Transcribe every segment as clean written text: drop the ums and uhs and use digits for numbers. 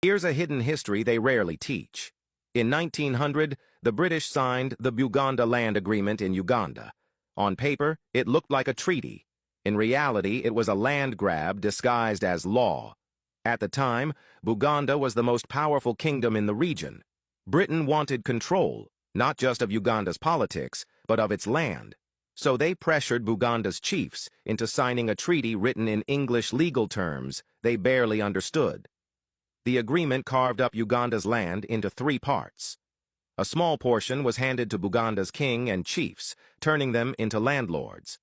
Here's a hidden history they rarely teach. In 1900, the British signed the Buganda Land Agreement in Uganda. On paper, it looked like a treaty. In reality, it was a land grab disguised as law. At the time, Buganda was the most powerful kingdom in the region. Britain wanted control, not just of Uganda's politics, but of its land. So they pressured Buganda's chiefs into signing a treaty written in English legal terms they barely understood. The agreement carved up Uganda's land into 3 parts. A small portion was handed to Buganda's king and chiefs, turning them into landlords.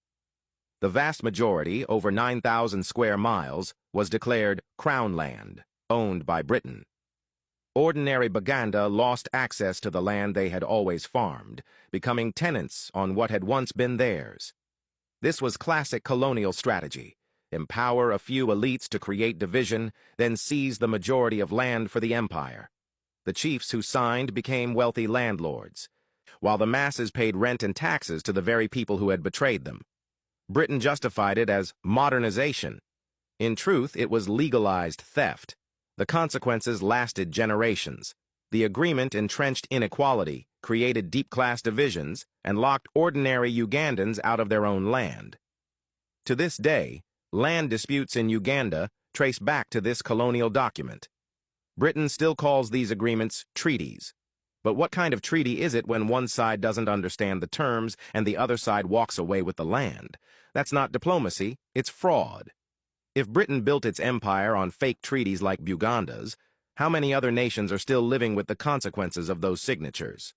The vast majority, over 9,000 square miles, was declared Crown land, owned by Britain. Ordinary Buganda lost access to the land they had always farmed, becoming tenants on what had once been theirs. This was classic colonial strategy: empower a few elites to create division, then seize the majority of land for the empire. The chiefs who signed became wealthy landlords, while the masses paid rent and taxes to the very people who had betrayed them. Britain justified it as modernization. In truth, it was legalized theft. The consequences lasted generations. The agreement entrenched inequality, created deep class divisions, and locked ordinary Ugandans out of their own land. To this day, land disputes in Uganda trace back to this colonial document. Britain still calls these agreements treaties. But what kind of treaty is it when one side doesn't understand the terms and the other side walks away with the land? That's not diplomacy, it's fraud. If Britain built its empire on fake treaties like Buganda's, how many other nations are still living with the consequences of those signatures?